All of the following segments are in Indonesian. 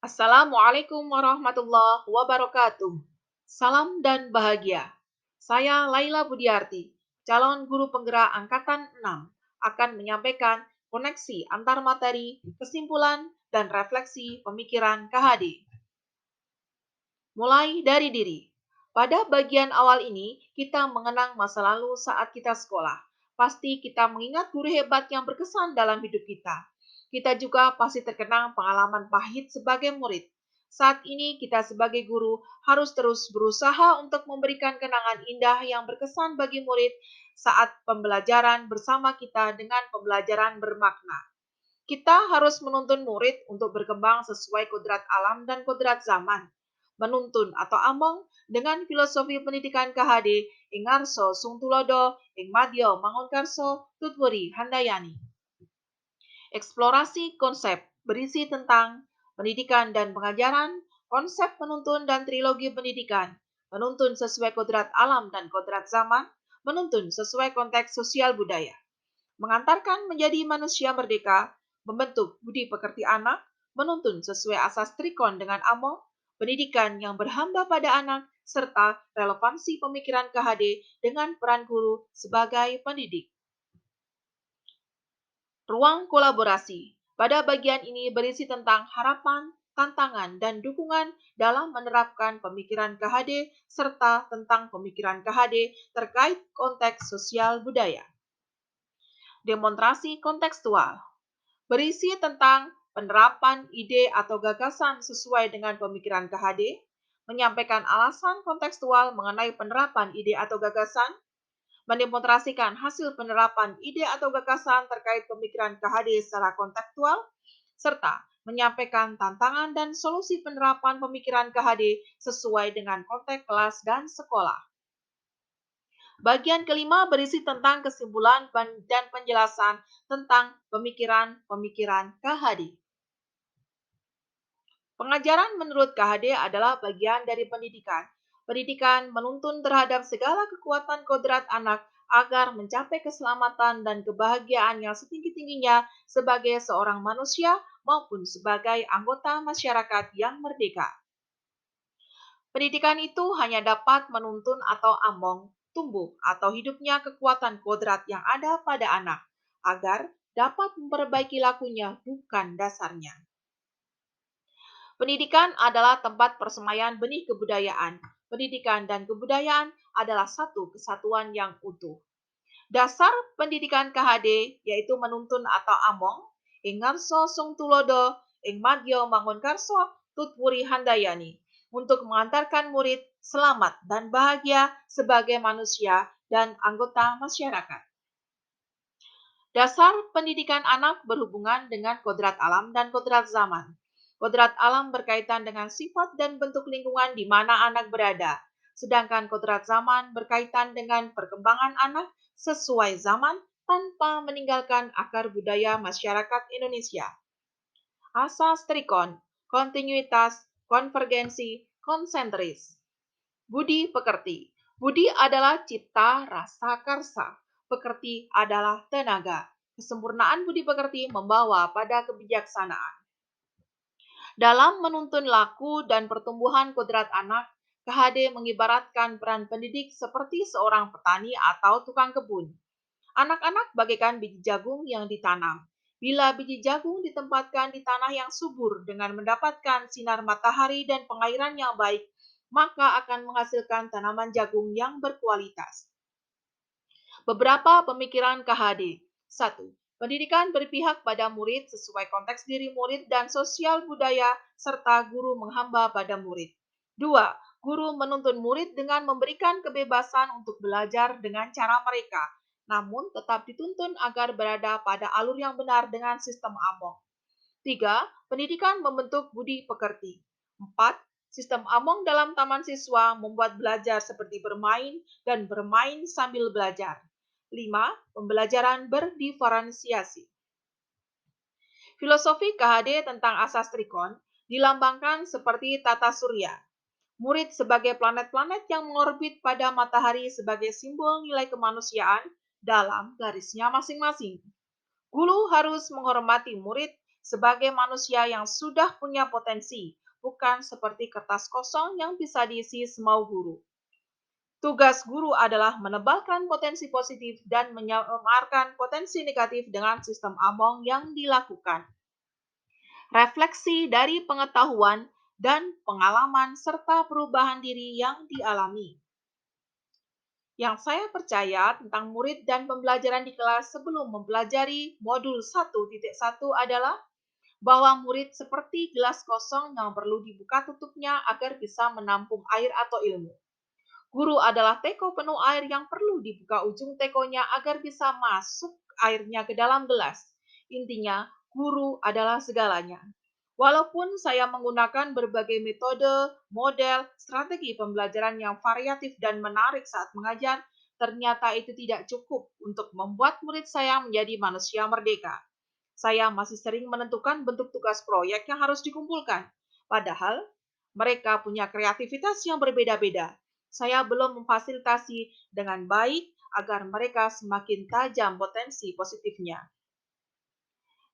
Assalamualaikum warahmatullahi wabarakatuh. Salam dan bahagia. Saya Laila Budiarti, calon guru penggerak Angkatan 6, akan menyampaikan koneksi antar materi, kesimpulan, dan refleksi pemikiran KHD. Mulai dari diri. Pada bagian awal ini, kita mengenang masa lalu saat kita sekolah. Pasti kita mengingat guru hebat yang berkesan dalam hidup kita. Kita juga pasti terkenang pengalaman pahit sebagai murid. Saat ini kita sebagai guru harus terus berusaha untuk memberikan kenangan indah yang berkesan bagi murid saat pembelajaran bersama kita dengan pembelajaran bermakna. Kita harus menuntun murid untuk berkembang sesuai kodrat alam dan kodrat zaman. Menuntun atau among dengan filosofi pendidikan KHD Ingarso Sungtulodo Ing Madyo Mangunkarso Tutwuri Handayani. Eksplorasi konsep berisi tentang pendidikan dan pengajaran, konsep penuntun dan trilogi pendidikan, menuntun sesuai kodrat alam dan kodrat zaman, menuntun sesuai konteks sosial budaya, mengantarkan menjadi manusia merdeka, membentuk budi pekerti anak, menuntun sesuai asas trikon dengan among, pendidikan yang berhamba pada anak, serta relevansi pemikiran KHD dengan peran guru sebagai pendidik. Ruang kolaborasi. Pada bagian ini berisi tentang harapan, tantangan, dan dukungan dalam menerapkan pemikiran KHD serta tentang pemikiran KHD terkait konteks sosial budaya. Demonstrasi kontekstual. Berisi tentang penerapan ide atau gagasan sesuai dengan pemikiran KHD, menyampaikan alasan kontekstual mengenai penerapan ide atau gagasan, mendemonstrasikan hasil penerapan ide atau gagasan terkait pemikiran KHD secara kontekstual, serta menyampaikan tantangan dan solusi penerapan pemikiran KHD sesuai dengan konteks kelas dan sekolah. Bagian kelima berisi tentang kesimpulan dan penjelasan tentang pemikiran-pemikiran KHD. Pengajaran menurut KHD adalah bagian dari pendidikan. Pendidikan menuntun terhadap segala kekuatan kodrat anak agar mencapai keselamatan dan kebahagiaan yang setinggi-tingginya sebagai seorang manusia maupun sebagai anggota masyarakat yang merdeka. Pendidikan itu hanya dapat menuntun atau among, tumbuh atau hidupnya kekuatan kodrat yang ada pada anak, agar dapat memperbaiki lakunya bukan dasarnya. Pendidikan adalah tempat persemaian benih kebudayaan. Pendidikan dan kebudayaan adalah satu kesatuan yang utuh. Dasar pendidikan KHD yaitu menuntun atau among, ing ngarso sung tulodo, ing madyo mangunkarso tutwuri handayani, untuk mengantarkan murid selamat dan bahagia sebagai manusia dan anggota masyarakat. Dasar pendidikan anak berhubungan dengan kodrat alam dan kodrat zaman. Kodrat alam berkaitan dengan sifat dan bentuk lingkungan di mana anak berada, sedangkan kodrat zaman berkaitan dengan perkembangan anak sesuai zaman tanpa meninggalkan akar budaya masyarakat Indonesia. Asas trikon, kontinuitas, konvergensi, konsentris. Budi pekerti. Budi adalah cipta rasa karsa. Pekerti adalah tenaga. Kesempurnaan budi pekerti membawa pada kebijaksanaan. Dalam menuntun laku dan pertumbuhan kodrat anak, KHD mengibaratkan peran pendidik seperti seorang petani atau tukang kebun. Anak-anak bagaikan biji jagung yang ditanam. Bila biji jagung ditempatkan di tanah yang subur dengan mendapatkan sinar matahari dan pengairan yang baik, maka akan menghasilkan tanaman jagung yang berkualitas. Beberapa pemikiran KHD. 1. Pendidikan berpihak pada murid sesuai konteks diri murid dan sosial budaya, serta guru menghamba pada murid. 2. Guru menuntun murid dengan memberikan kebebasan untuk belajar dengan cara mereka, namun tetap dituntun agar berada pada alur yang benar dengan sistem among. 3. Pendidikan membentuk budi pekerti. 4. Sistem among dalam taman siswa membuat belajar seperti bermain dan bermain sambil belajar. 5. Pembelajaran berdiferensiasi. Filosofi KHD tentang asas trikon dilambangkan seperti tata surya. Murid sebagai planet-planet yang mengorbit pada matahari sebagai simbol nilai kemanusiaan dalam garisnya masing-masing. Guru harus menghormati murid sebagai manusia yang sudah punya potensi, bukan seperti kertas kosong yang bisa diisi semau guru. Tugas guru adalah menebalkan potensi positif dan menyamarkan potensi negatif dengan sistem among yang dilakukan. Refleksi dari pengetahuan dan pengalaman serta perubahan diri yang dialami. Yang saya percaya tentang murid dan pembelajaran di kelas sebelum mempelajari modul 1.1 adalah bahwa murid seperti gelas kosong yang perlu dibuka tutupnya agar bisa menampung air atau ilmu. Guru adalah teko penuh air yang perlu dibuka ujung tekonya agar bisa masuk airnya ke dalam gelas. Intinya, guru adalah segalanya. Walaupun saya menggunakan berbagai metode, model, strategi pembelajaran yang variatif dan menarik saat mengajar, ternyata itu tidak cukup untuk membuat murid saya menjadi manusia merdeka. Saya masih sering menentukan bentuk tugas proyek yang harus dikumpulkan. Padahal, mereka punya kreativitas yang berbeda-beda. Saya belum memfasilitasi dengan baik agar mereka semakin tajam potensi positifnya.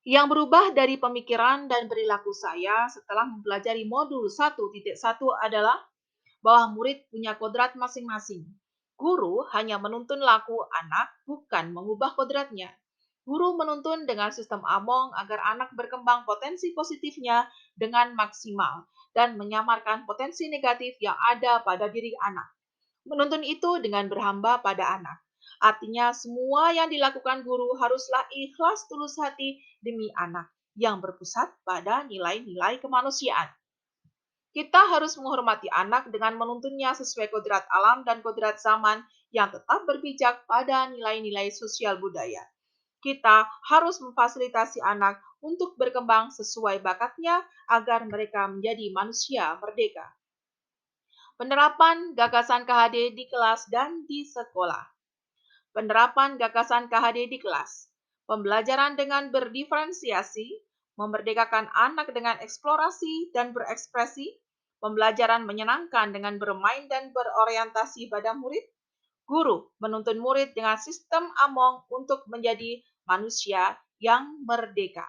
Yang berubah dari pemikiran dan perilaku saya setelah mempelajari modul 1.1 adalah bahwa murid punya kodrat masing-masing. Guru hanya menuntun laku anak, bukan mengubah kodratnya. Guru menuntun dengan sistem among agar anak berkembang potensi positifnya dengan maksimal dan menyamarkan potensi negatif yang ada pada diri anak. Menuntun itu dengan berhamba pada anak. Artinya semua yang dilakukan guru haruslah ikhlas tulus hati demi anak yang berpusat pada nilai-nilai kemanusiaan. Kita harus menghormati anak dengan menuntunnya sesuai kodrat alam dan kodrat zaman yang tetap berpijak pada nilai-nilai sosial budaya. Kita harus memfasilitasi anak untuk berkembang sesuai bakatnya agar mereka menjadi manusia merdeka. Penerapan gagasan KHD di kelas dan di sekolah. Penerapan gagasan KHD di kelas. Pembelajaran dengan berdiferensiasi, memerdekakan anak dengan eksplorasi dan berekspresi, pembelajaran menyenangkan dengan bermain dan berorientasi pada murid, guru menuntun murid dengan sistem among untuk menjadi manusia yang merdeka.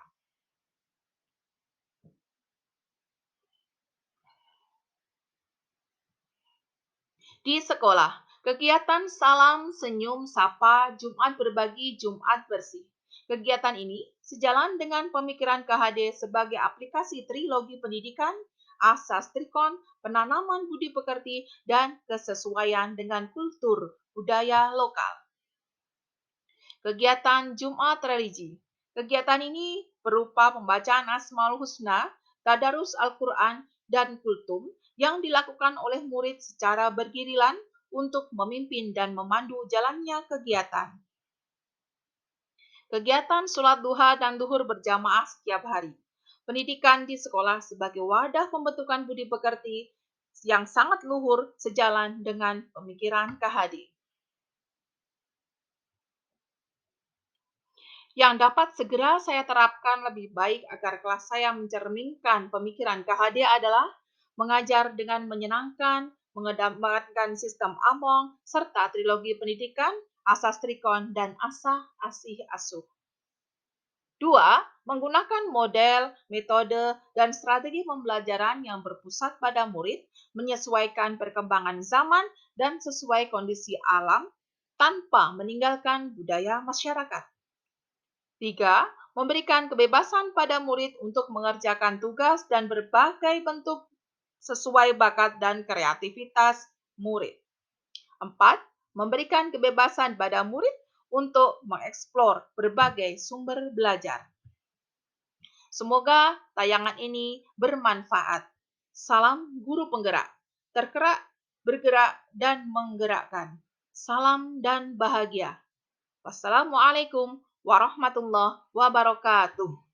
Di sekolah, kegiatan Salam Senyum Sapa Jumat Berbagi Jumat Bersih. Kegiatan ini sejalan dengan pemikiran KHD sebagai aplikasi trilogi pendidikan, asas trikon, penanaman budi pekerti, dan kesesuaian dengan kultur budaya lokal. Kegiatan Jumat Religi. Kegiatan ini berupa pembacaan Asmaul Husna, tadarus Al-Quran, dan kultum yang dilakukan oleh murid secara bergiliran untuk memimpin dan memandu jalannya kegiatan. Kegiatan sholat duha dan duhur berjamaah setiap hari. Pendidikan di sekolah sebagai wadah pembentukan budi pekerti yang sangat luhur sejalan dengan pemikiran KHD. Yang dapat segera saya terapkan lebih baik agar kelas saya mencerminkan pemikiran KHD adalah mengajar dengan menyenangkan, mengedepankan sistem among, serta trilogi pendidikan, asas trikon, dan asah asih asuh. 2. Menggunakan model, metode, dan strategi pembelajaran yang berpusat pada murid, menyesuaikan perkembangan zaman dan sesuai kondisi alam, tanpa meninggalkan budaya masyarakat. 3. Memberikan kebebasan pada murid untuk mengerjakan tugas dan berbagai bentuk sesuai bakat dan kreativitas murid. 4. Memberikan kebebasan pada murid untuk mengeksplor berbagai sumber belajar. Semoga tayangan ini bermanfaat. Salam guru penggerak, tergerak, bergerak, dan menggerakkan. Salam dan bahagia. Wassalamualaikum warahmatullahi wabarakatuh.